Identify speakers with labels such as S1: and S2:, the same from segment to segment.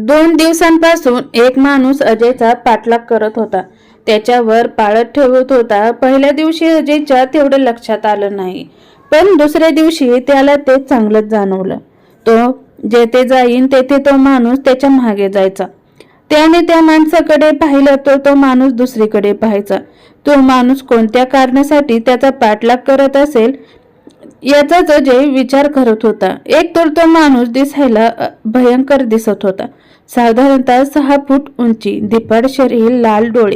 S1: 2 दिवसांपासून एक माणूस अजयचा पाठलाग करत होता. त्याच्यावर पाळत ठेवत होता. पहिल्या दिवशी अजयच्या तेवढं लक्षात आलं नाही, पण दुसऱ्या दिवशी त्याला ते चांगलंच जाणवलं. तो जेथे जाईन तेथे तो माणूस त्याच्या मागे जायचा. त्याने त्या माणसाकडे पाहिलं तर तो माणूस दुसरीकडे पाहायचा. तो माणूस कोणत्या कारणासाठी त्याचा पाठलाग करत असेल याचाच अजय विचार करत होता. एक तर तो माणूस दिसायला भयंकर दिसत होता. साधारणतः 6 फूट उंची, धिप्पाड शरीर, लाल डोळे,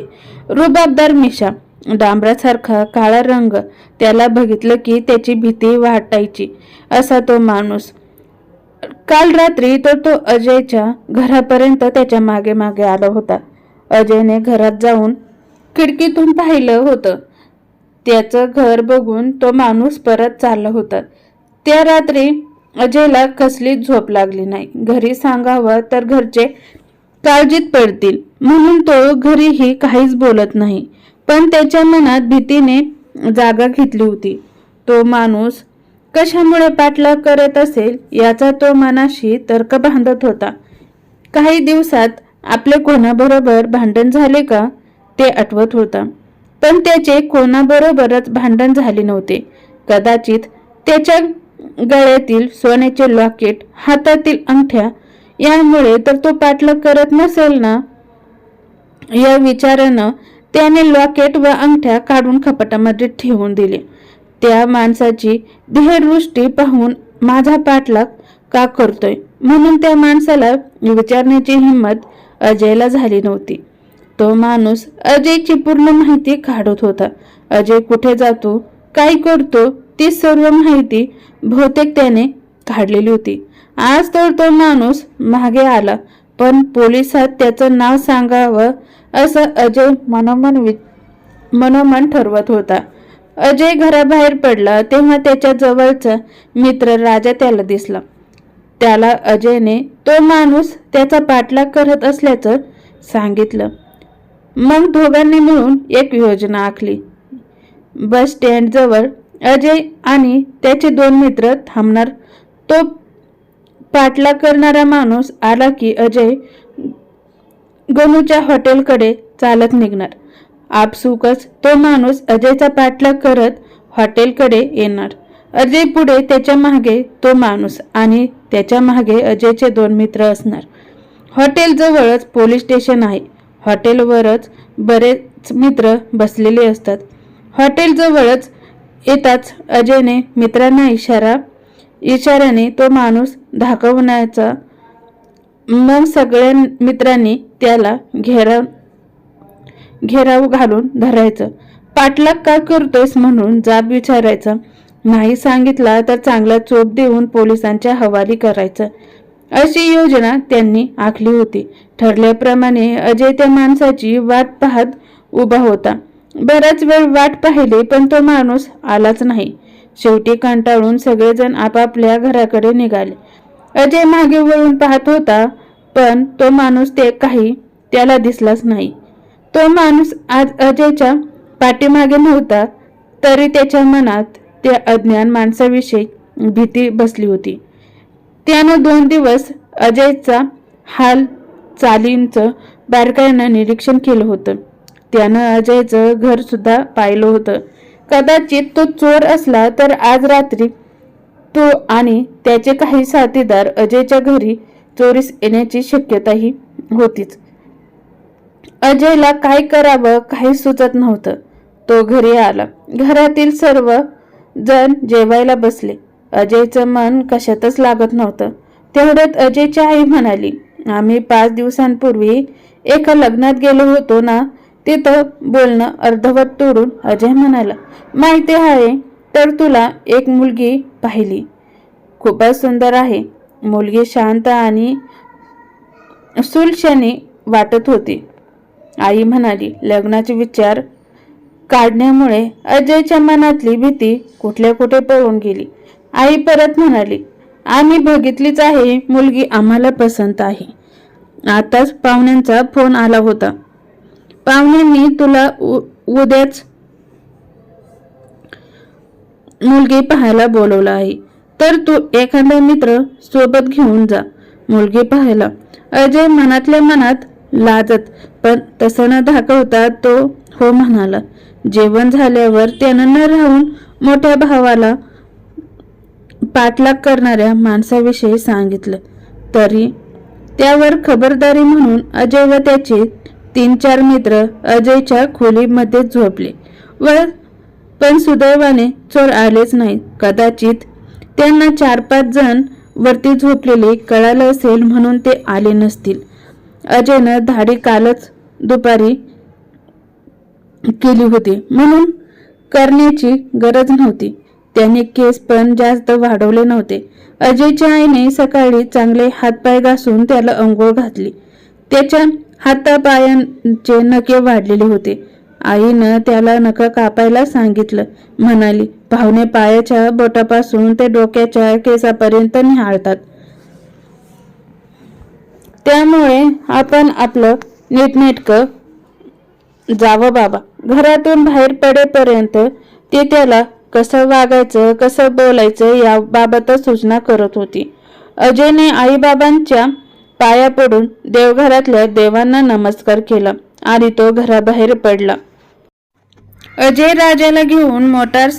S1: रुबाबदार मिशा, डांबरासारखा काळा रंग. त्याला बघितलं की त्याची भीती वाटायची असा तो माणूस. काल रात्री तो अजयच्या घरापर्यंत त्याच्या मागे मागे आला होता. अजयने घरात जाऊन खिडकीतून पाहिलं होतं. त्याचं घर बघून तो माणूस परत चालला होता. त्या रात्री अजयला कसलीच झोप लागली नाही. घरी सांगावं तर घरचे काळजीत पडतील म्हणून तो घरीही काहीच बोलत नाही, पण त्याच्या मनात भीतीने जागा घेतली होती. तो माणूस कशामुळे पाठलाग करत असेल याचा तो मनाशी तर्क बांधत होता. काही दिवसात आपले कोणाबरोबर भांडण झाले का ते आठवत होता, पण त्याचे कोणाबरोबरच भांडण झाले नव्हते. कदाचित त्याच्या गळ्यातील सोन्याचे लॉकेट, हातातील अंगठ्या यामुळे तर तो पाठलाग करत नसेल ना. या विचारानं त्याने लॉकेट व अंगठ्या काढून कपाटामध्ये ठेवून दिले. त्या माणसाची देहदृष्टी पाहून माझा पाठलाग का करतोय म्हणून त्या माणसाला विचारण्याची हिंमत अजयला झाली नव्हती. तो माणूस अजयची पूर्ण माहिती काढत होता. अजय कुठे जातो, काय करतो ती सर्व माहिती बहुतेक त्याने काढलेली होती. आज तर तो माणूस मागे आला, पण पोलिसात त्याचं नाव सांगावं असं अजय मनोमन ठरवत होता. अजय घराबाहेर पडला तेव्हा त्याच्या जवळचा मित्र राजा त्याला दिसला. त्याला अजयने तो माणूस त्याचा पाठलाग करत असल्याचं सांगितलं. मग दोघांनी मिळून एक योजना आखली. बस स्टँड जवळ अजय आणि त्याचे 2 मित्र थांबणार. तो पाठलाग करणारा माणूस आला की अजय गणूच्या हॉटेलकडे चालत निघणार. आपसुकच तो माणूस अजयचा पाठलाग करत हॉटेलकडे येणार. अजय पुढे, त्याच्या मागे तो माणूस आणि त्याच्या मागे अजयचे 2 मित्र असणार. हॉटेल जवळच पोलीस स्टेशन आहे. हॉटेलवरच बरेच मित्र बसलेले असतात. हॉटेल जवळच येताच अजयने मित्रांना इशाऱ्याने तो माणूस दाखवण्याचा. मग सगळ्या मित्रांनी त्याला घेराव घालून धरायचं. पाठलाग का करतोयस म्हणून जाब विचारायचा. नाही सांगितला तर चांगला चोप देऊन पोलिसांच्या हवाली करायचं. अशी योजना त्यांनी आखली होती. ठरल्याप्रमाणे अजय त्या माणसाची वाट पाहत उभा होता. बराच वेळ वाट पाहिली, पण तो माणूस आलाच नाही. शेवटी कंटाळून सगळेजण आपापल्या घराकडे निघाले. अजय मागे वळून पाहत होता, पण तो माणूस त्याला दिसलाच नाही. तो माणूस आज अजयच्या पाठीमागे नव्हता, तरी त्याच्या मनात त्या अज्ञात माणसाविषयी भीती बसली होती. त्यानं 2 दिवस अजयचा चालींचं बारकाईनं निरीक्षण केलं होतं. त्यानं अजयचं घर सुद्धा पाहिलं होतं. कदाचित तो चोर असला तर आज रात्री तो आणि त्याचे काही साथीदार अजयच्या घरी चोरीस येण्याची शक्यताही होतीच. अजयला काय करावं काही सुचत नव्हतं. तो घरी आला. घरातील सर्व जण जेवायला बसले. अजयचं मन कशातच लागत नव्हतं. तेवढ्यात अजयची आई म्हणाली, आम्ही 5 दिवसांपूर्वी एका लग्नात गेलो होतो ना. तिथं बोलणं अर्धवट तोडून अजय म्हणाला, माहिती आहे तर तुला एक मुलगी पाहिली. खूपच सुंदर आहे. मुलगी शांत आणि सुलक्षणी वाटत होती. आई म्हणाली. लग्नाचे विचार काढण्यामुळे अजयच्या मनातली भीती कुठल्या कुठे पळून गेली. आई परत म्हणाली, आम्ही बघितलीच आहे. मुलगी आम्हाला पसंत आहे. आताच पाहुण्यांचा फोन आला होता. पाहुण्यांनी तुला उद्याच मुलगी पाहायला बोलवलं आहे, तर तू एखादा मित्र सोबत घेऊन जा. मुलगी पाहायला. अजय मनातल्या मनात लाजत पण तसं न दाखवता तो हो म्हणाला. जेवण झाल्यावर त्यानं न राहून मोठ्या भावाला पाठलाग करणाऱ्या माणसाविषयी सांगितलं. तरी त्यावर खबरदारी म्हणून अजय व त्याचे 3-4 मित्र अजयच्या खोलीमध्ये झोपले पण सुदैवाने चोर आलेच नाही. कदाचित त्यांना 4-5 जण वरती झोपलेले कळालं असेल म्हणून ते आले नसतील. अजयनं दाढी कालच दुपारी केली होती म्हणून करण्याची गरज नव्हती. त्याने केस पण जास्त वाढवले नव्हते. अजयच्या आईने सकाळी चांगले हातपाय घासून त्याला अंघोळ घातली. त्याच्या हातापायांचे नखे वाढलेले होते. आईनं त्याला नखं कापायला सांगितलं. म्हणाली, पाहुणे पायाच्या बोटापासून ते डोक्याच्या केसापर्यंत निहाळतात. त्यामुळे आपण आपलं नीटनेटकं जावं बाबा. घरातून बाहेर पडेपर्यंत ते त्याला कसं वागायचं कसं बोलायचं याबाबतच सूचना करत होती. अजयने आईबाबांच्या पाया पडून देवघरातल्या देवांना नमस्कार केला आणि तो घराबाहेर पडला. अजय राजाला घेऊन मोटार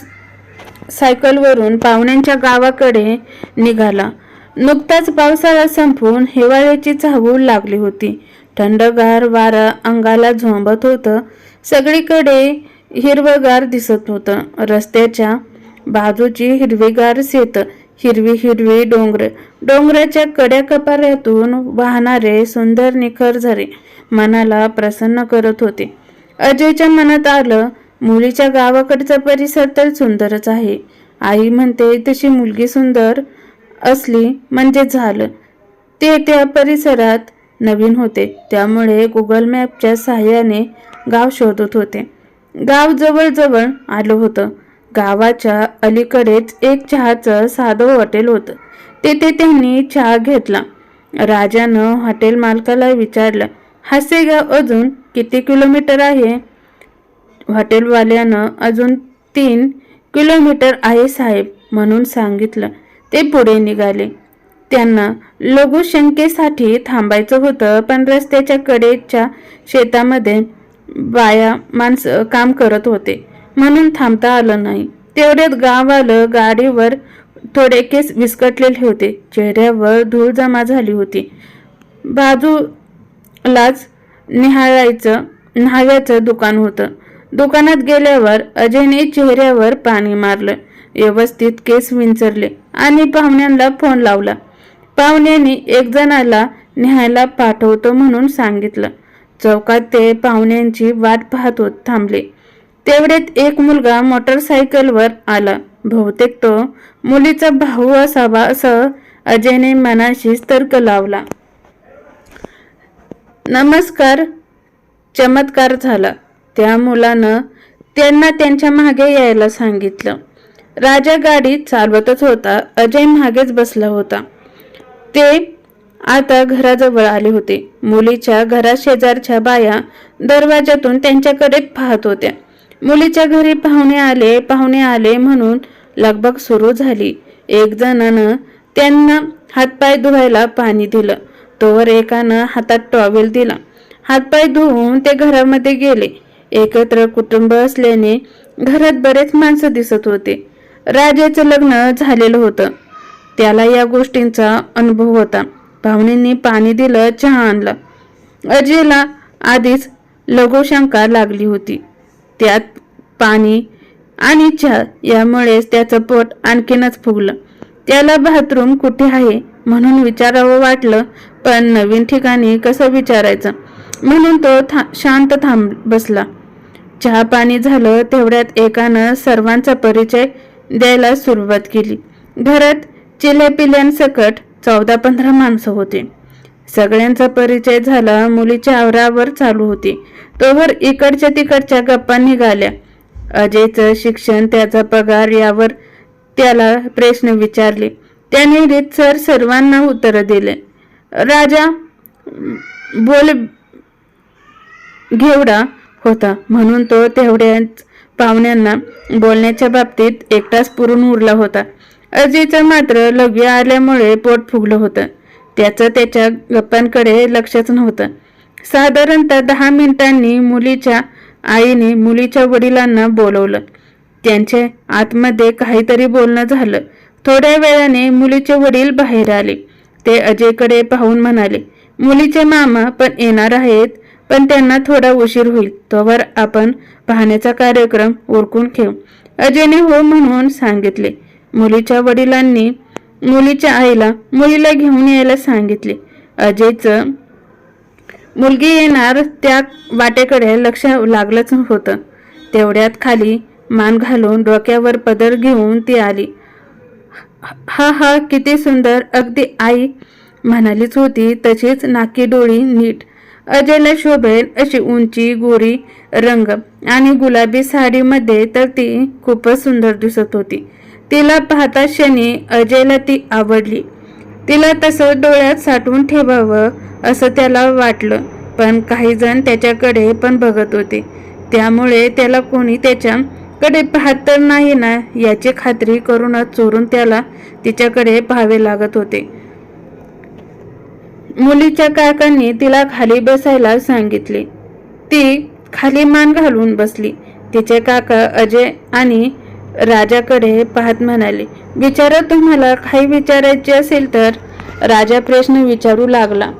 S1: सायकलवरून पाहुण्यांच्या गावाकडे निघाला. नुकताच पावसाळा संपून हिवाळ्याची चाहूल लागली होती. थंडगार वारा अंगाला झोंबत होतं. सगळीकडे हिरवगार दिसत होतं. रस्त्याच्या बाजूची हिरवीगार शेत, हिरवी डोंगराच्या कड्या कपाऱ्यातून वाहणारे सुंदर निखर झरे मनाला प्रसन्न करत होते. अजयच्या मनात आलं, मुलीच्या गावाकडचा परिसर तर सुंदरच आहे. आई म्हणते तशी मुलगी सुंदर असली म्हणजे झालं. ते त्या परिसरात नवीन होते त्यामुळे गुगल मॅपच्या साहाय्याने गाव शोधत होते. गाव जवळ आलं होतं. गावाच्या अलीकडेच एक चहाचं साधं हॉटेल होतं. तेथे त्यांनी चहा घेतला. राजानं हॉटेल मालकाला विचारलं, हासेगाव अजून किती किलोमीटर आहे? हॉटेलवाल्यानं अजून 3 किलोमीटर आहे साहेब म्हणून सांगितलं. ते पुढे निघाले. त्यांना लघुशंकेसाठी थांबायचं होतं पण रस्त्याच्या कडेच्या शेतामध्ये बाया माणसं काम करत होते म्हणून थांबता आलं नाही. तेवढ्यात गाव आलं. गाडीवर थोडे केस विस्कटलेले होते. चेहऱ्यावर धूळ जमा झाली होती. बाजूलाच न्हाव्याचं दुकान होतं. दुकानात गेल्यावर अजयने चेहऱ्यावर पाणी मारलं, व्यवस्थित केस विंचरले आणि पाहुण्यांना फोन लावला. पाहुण्यांनी 1 जणाला न्यायला पाठवतो म्हणून सांगितलं. चौकात ते पाहुण्यांची वाट पाहत थांबले. तेवढ्यात एक मुलगा मोटरसायकलवर आला. बहुतेक तो मुलीचा भाऊ असावा असं अजयने मनाशीच तर्क लावला. नमस्कार. चमत्कार झाला. त्या मुलानं त्यांना त्यांच्या मागे यायला सांगितलं. राजा गाडी चालवतच होता. अजय मागेच बसला होता. ते आता घराजवळ आले होते. मुलीच्या घराशेजारच्या बाया दरवाजातून त्यांच्याकडे पाहत होत्या. मुलीच्या घरी पाहुणे आले म्हणून लगबग सुरू झाली. 1 जणानं त्यांना हातपाय धुवायला पाणी दिलं. तोवर एकानं हातात टॉवेल दिला. हातपाय धुवून ते घरामध्ये गेले. एकत्र कुटुंब असल्याने घरात बरेच माणसं दिसत होते. राजाचं लग्न झालेलं होतं. त्याला या गोष्टींचा अनुभव होता. पाहुण्यांनी पाणी दिलं, चहा आणला. अजयला आधीच लघुशंका लागली होती. त्यात पाणी आणि चहा यामुळेच त्याचं पोट आणखीनच फुगलं. त्याला बाथरूम कुठे आहे म्हणून विचारावं वाटलं पण नवीन ठिकाणी कसं विचारायचं म्हणून तो शांत बसला. चहा पाणी झालं. तेवढ्यात एकानं सर्वांचा परिचय द्यायला सुरुवात केली. घरात चिल्यापिल्यांसकट 14-15 माणसं होते. सगळ्यांचा परिचय झाला. मुलीची आवरावर चालू होती. तोवर इकडच्या तिकडच्या गप्पा निघाल्या. अजयचं शिक्षण, त्याचा पगार यावर त्याला प्रश्न विचारले. त्याने रीतसर सर्वांना उत्तर दिले. राजा बोल घेवडा होता म्हणून तो तेवढ्याच पाहुण्यांना बोलण्याच्या बाबतीत एकटाच पुरून उरला होता. अजयचं मात्र लघवी आल्यामुळे पोट फुगलं होतं. त्याचं त्याच्या गप्पांकडे लक्षच नव्हतं. साधारणतः 10 मिनिटांनी मुलीच्या आईने मुलीच्या वडिलांना बोलवलं. त्यांचे आतमध्ये काहीतरी बोलणं झालं. थोड्या वेळाने मुलीचे वडील बाहेर आले. ते अजयकडे पाहून म्हणाले, मुलीचे मामा पण येणार आहेत, पण त्यांना थोडा उशीर होईल, तोवर आपण पाहण्याचा कार्यक्रम उरकून ठेवू. अजयने हो म्हणून सांगितले. मुलीच्या वडिलांनी मुलीच्या आईला मुलीला घेऊन यायला सांगितले. अजयचं मुलगी येणार त्या वाटेकडे लक्ष लागलंच होतं. तेवढ्यात खाली मान घालून डोक्यावर पदर घेऊन ती आली. हा हा किती सुंदर, अगदी आई म्हणालीच होती तशीच नाकी डोळी नीट. अजयला शोभेल अशी उंची, गोरी रंग आणि गुलाबी साडीमध्ये तर ती खूपच सुंदर दिसत होती. तिला पाहता क्षणी अजयला ती आवडली. तिला तसं डोळ्यात साठवून ठेवावं असं त्याला वाटलं. पण काही जण त्याच्याकडे पण बघत होते, त्यामुळे त्याला कोणी त्याच्याकडे पाहत तर नाही ना याची खात्री करूनच चोरून त्याला तिच्याकडे पाहावे लागत होते. मुलीच्या काकांनी तिला खाली बसायला सांगितले. ती खाली मान घालून बसली. तिचे काका अजय आणि राजाकडे पाहत म्हणाले, विचारा, तुम्हाला काही विचारायचे असेल तर. राजा प्रश्न विचारू लागला.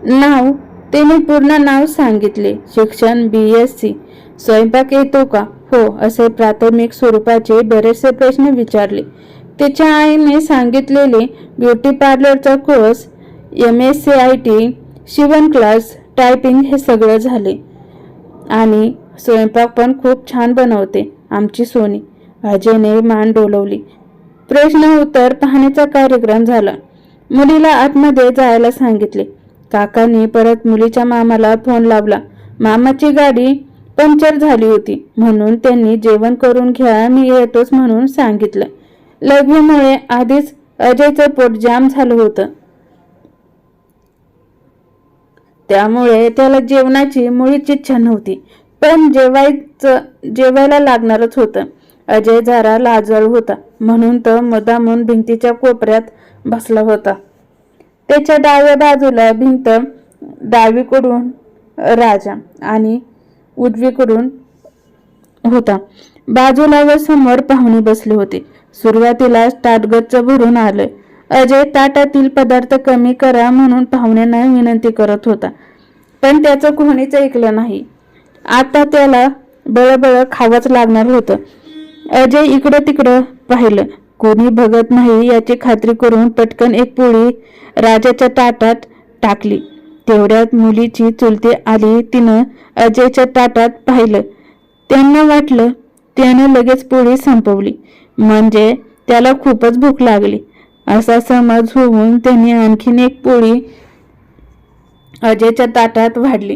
S1: नाव? तिने पूर्ण नाव सांगितले. शिक्षण BSc. स्वयंपाक येतो का? हो, असे प्राथमिक स्वरूपाचे बरेचसे प्रश्न विचारले. तिच्या आईने सांगितलेले ब्युटी पार्लरचा कोर्स, MSc शिवण क्लास, टायपिंग हे सगळं झाले. आणि स्वयंपाक पण खूप छान बनवते आमची सोनी. अजयने मान डोलवली. प्रश्न उत्तर पाहण्याचा कार्यक्रम झाला. मुलीला आतमध्ये जायला सांगितले. काकांनी परत मुलीच्या मामाला फोन लावला. मामाची गाडी पंक्चर झाली होती म्हणून त्यांनी जेवण करून घ्या, मी येतोच म्हणून सांगितलं. लघवीमुळे आधीच अजयचं पोट जाम झालं होतं, त्यामुळे त्याला जेवणाची मुळीच इच्छा नव्हती. पण जेवायला लागणारच होतं. अजय जरा लाजळू होता म्हणून तो मुद्दामून भिंतीच्या कोपऱ्यात बसला होता. त्याच्या डाव्या बाजूला भिंत, डावीकडून राजा आणि उजवीकडून होता. बाजूला व समोर पाहुणे बसले होते. सुरुवातीला ताट गच्च भरून आलं. अजय ताटातील पदार्थ कमी करा म्हणून पाहुण्यांना विनंती करत होता, पण त्याचं कोणीच ऐकलं नाही. आता त्याला बळबळ खावंच लागणार होतं. अजय इकडं तिकडं पाहिलं, कोणी बघत नाही याची खात्री करून पटकन एक पोळी राजाच्या ताटात टाकली. तेवढ्यात मुलीची चुलती आली. तिनं अजयच्या ताटात पाहिलं. त्यांना वाटलं त्यानं लगेच पोळी संपवली, म्हणजे त्याला खूपच भूक लागली असा समज होऊन त्यांनी आणखीन एक पोळी अजयच्या ताटात वाढली.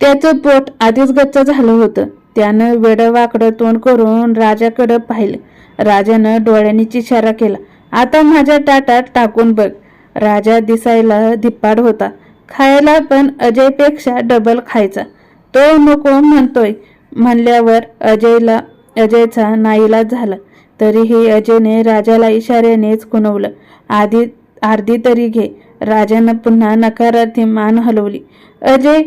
S1: त्याचं पोट आधीच गच्च झालं होतं. त्यानं वेडवाकडं तोंड करून राजाकडं पाहिलं. राजानं डोळ्यांनीच इशारा केला, आता माझ्या ताटात टाकून बघ. राजा दिसायला धिप्पाड होता. खायला पण अजयपेक्षा डबल खायचा. तो नको म्हणतोय म्हणल्यावर अजयचा नाईलाज झाला. तरीही अजयने राजाला इशाऱ्यानेच खुणवलं, अर्धी तरी घे. राजानं पुन्हा नकारार्थी मान हलवली. अजय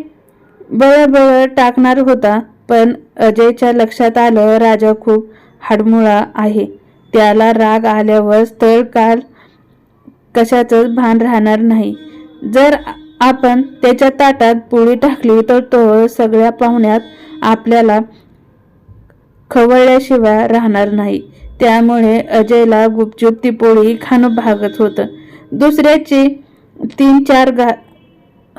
S1: बळबळ टाकणार होता, पण अजयच्या लक्षात आलं राजा खूप हाडमुळा आहे. त्याला राग आल्यावर स्थळ काल कशाचंच भान राहणार नाही. जर आपण त्याच्या ताटात पोळी टाकली तर तो सगळ्या पाहुण्यात आपल्याला खवळल्याशिवाय राहणार नाही. त्यामुळे अजयला गुपचूप ती पोळी खाणं भागत होतं. दुसऱ्याची 3-4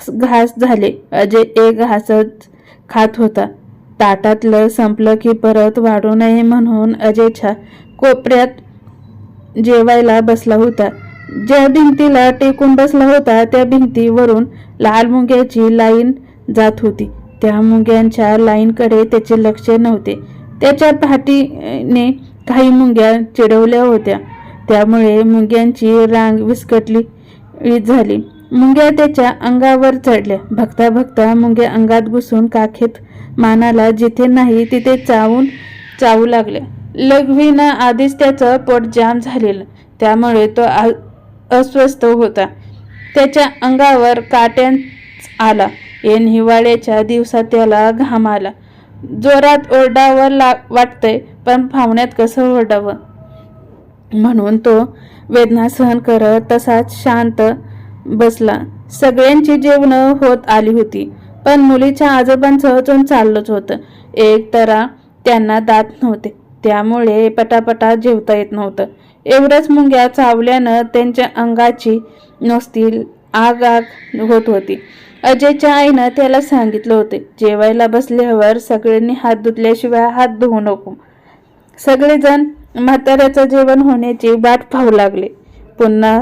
S1: घास झाले. अजय एक घासच खात होता. ताटातलं संपलं की परत वाढू नये म्हणून अजयच्या कोपऱ्यात जेवायला बसला होता. ज्या भिंतीला टेकून बसला होता त्या भिंतीवरून लाल मुंग्याची लाईन जात होती. त्या मुंग्यांच्या लाईनकडे त्याचे लक्ष नव्हते. त्याच्या पाठीने काही मुंग्या चिडवल्या होत्या, त्यामुळे मुंग्यांची रांग विस्कटली झाली. मुंग्या त्याच्या अंगावर चढल्या. बघता बघता मुंग्या अंगात घुसून काखेत, मानाला जिथे नाही तिथे चावू लागल्या. लघवीनं आधीच त्याचं पोट जाम झालेलं, त्यामुळे तो अस्वस्थ होता. त्याच्या अंगावर काट्यांच आला. ऐन हिवाळ्याच्या दिवसात त्याला घाम आला. जोरात ओरडावं वाटतंय, पण पाहुण्यात कसं ओरडावं म्हणून तो वेदना सहन करत तसाच शांत बसला. सगळ्यांची जेवणं होत आली होती, पण मुलीच्या आजोबांचं अजून चाललंच होतं. एक तरा त्यांना दात नव्हते, त्यामुळे पटापटा जेवता येत नव्हतं. एवढंच मुंग्या चावल्यानं त्यांच्या अंगाची नुसती आग होत होती. अजयच्या आईनं त्याला सांगितलं होते, जेवायला बसल्यावर सगळ्यांनी हात धुतल्याशिवाय हात धुवू नको. सगळेजण म्हाताऱ्याचं जेवण होण्याची वाट पाहू लागले. पुन्हा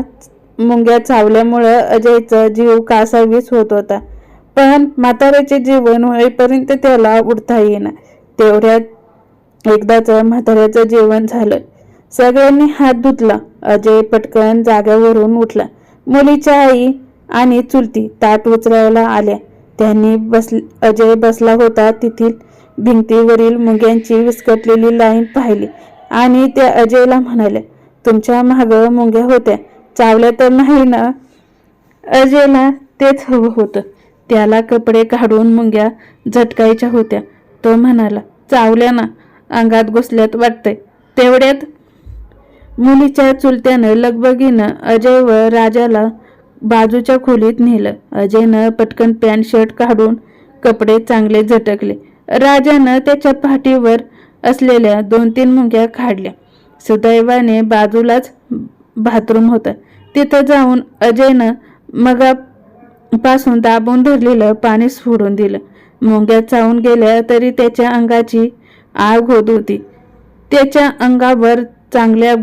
S1: मुंग्या चावल्यामुळं अजयचा जीव कासावीस होत होता, पण म्हाताऱ्याचे जेवण होईपर्यंत त्याला उठता येईना. तेवढ्यात एकदाच म्हाताऱ्याचं जेवण झालं. सगळ्यांनी हात धुतला. अजय पटकन जाग्यावरून उठला. मुलीच्या आई आणि चुलती ताट उचलायला आल्या. त्यांनी अजय बसला होता तिथील भिंतीवरील मुंग्यांची विस्कटलेली लाईन पाहिली आणि त्या अजयला म्हणाल्या, तुमच्या मागं मुंग्या होत्या, चावल्या तर नाही ना? अजयला तेच हवं होतं. त्याला कपडे काढून मुंग्या झटकायच्या होत्या. तो म्हणाला, चावल्या ना, अंगात घुसल्यात वाटतंय. तेवढ्यात मुलीच्या चुलत्यानं लगबगीनं अजय व राजाला बाजूच्या खोलीत नेलं. अजयनं पटकन पॅन्ट शर्ट काढून कपडे चांगले झटकले. राजानं त्याच्या पाठीवर असलेल्या 2-3 मुंग्या काढल्या. सुदैवाने बाजूलाच बाथरूम होतं. तिथं जाऊन अजयनं मगापासून दाबून धरलेलं पाणी सोडून दिलं. मुंग्या चावून गेल्या तरी त्याच्या अंगाची आग होत होती. त्याच्या अंगावर चांगल्या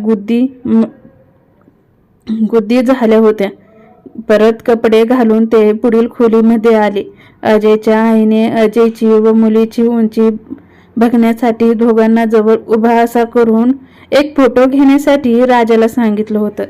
S1: गुद्दी झाल्या होत्या. परत कपडे घालून ते पुढील खोलीमध्ये आले. अजयच्या आईने अजयची व मुलीची उंची बघण्यासाठी दोघांना जवळ उभा असा करून एक फोटो घेण्यासाठी राजाला सांगितलं होतं.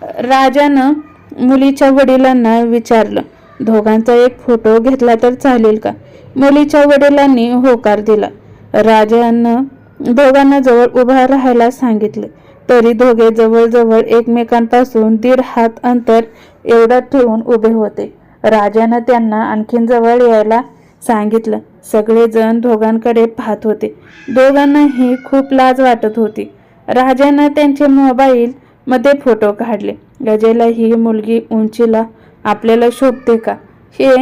S1: राजानं मुलीच्या वडिलांना विचारलं, दोघांचा एक फोटो घेतला तर चालेल का? मुलीच्या वडिलांनी होकार दिला. राजानं दोघांना जवळ उभा राहायला सांगितले, तरी दोघे जवळजवळ एकमेकांपासून 1.5 हात अंतर एवढं ठेवून उभे होते. राजानं त्यांना आणखीन जवळ यायला सांगितलं. सगळेजण दोघांकडे पाहत होते. दोघांनाही खूप लाज वाटत होती. राजानं त्यांचे मोबाईल मध्ये फोटो काढले. अजयला ही मुलगी उंचीला आपल्याला शोभते का हे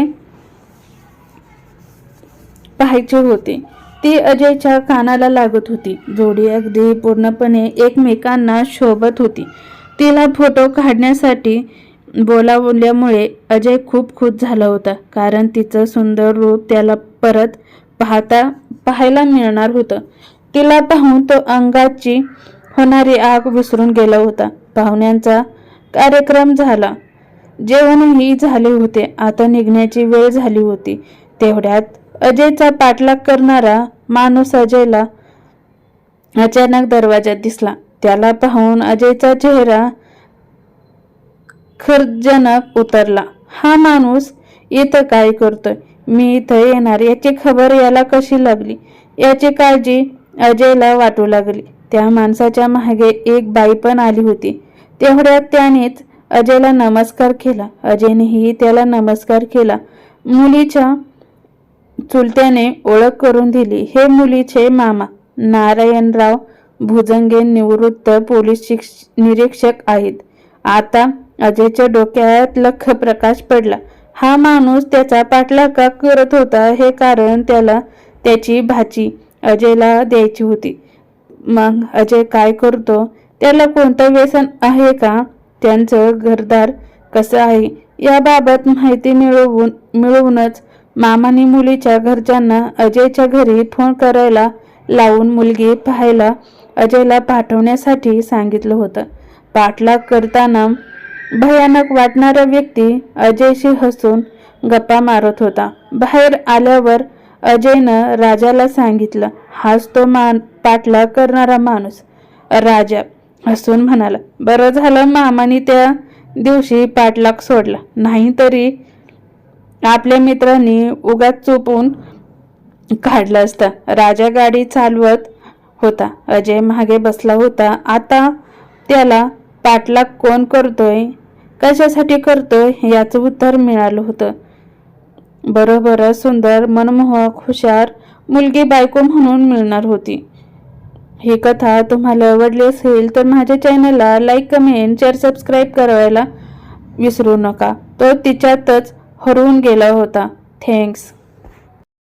S1: पाहायचे होते. ती अजयच्या कानाला लागत होती. जोडी अगदी पूर्णपणे एकमेकांना शोभत होती. तिला फोटो काढण्यासाठी बोलावल्यामुळे अजय खूप खुश झाला होता, कारण तिचं सुंदर रूप त्याला परत पाहायला मिळणार होतं. तिला पाहून तो अंगाची होणारी आग विसरून गेला होता. पाहुण्यांचा कार्यक्रम झाला. जेवणही झाले होते. आता निघण्याची वेळ झाली होती. तेवढ्यात अजयचा पाठलाग करणारा माणूस अजयला अचानक दरवाजात दिसला. त्याला पाहून अजयचा चेहरा खर्जनक उतरला. हा माणूस इथं काय करतोय? मी इथं येणार याची खबर याला कशी लागली याची काळजी अजयला वाटू लागली. त्या माणसाच्या मागे एक बाई पण आली होती. तेवढ्यात त्यानेच अजयला नमस्कार केला. अजयनेही त्याला नमस्कार केला. मुलीच्या चुलत्याने ओळख करून दिली. हे मुलीचे मामा नारायणराव भुजंगे निवृत्त पोलीस निरीक्षक आहेत. आता अजयच्या डोक्यात लख प्रकाश पडला. हा माणूस त्याचा पाठलाग का करत होता हे कारण त्याला त्याची भाची अजयला द्यायची होती. मग अजय काय करतो? त्याला कोणतं व्यसन आहे का? त्यांचं घरदार कसं आहे याबाबत माहिती मिळवूनच मामाने मुलीच्या घरच्यांना अजयच्या घरी फोन करायला लावून मुलगी पाहायला अजयला पाठवण्यासाठी सांगितलं होतं. पाठलाग करताना भयानक वाटणारा व्यक्ती अजयशी हसून गप्पा मारत होता. बाहेर आल्यावर अजयनं राजाला सांगितलं, हाच तो पाठलाग करणारा माणूस. राजा हसून म्हणाला, बरं झालं मामाने त्या दिवशी पाठलाग सोडला, नाहीतरी आपल्या मित्रांनी उगाच चुपून काढला असता. राजा गाडी चालवत होता. अजय मागे बसला होता. आता त्याला पाठलाग कोण करतोय, कशासाठी करतोय याचं उत्तर मिळालं होतं. बरोबर सुंदर, मनमोहक, हुशार मुलगी बायको म्हणून मिळणार होती. ही कथा तुम्हाला आवडली असेल तर माझ्या चॅनलला लाईक, कमेंट, शेअर, सबस्क्राईब करायला विसरू नका. तो तिच्यातच हरवून गेला होता. थँक्स.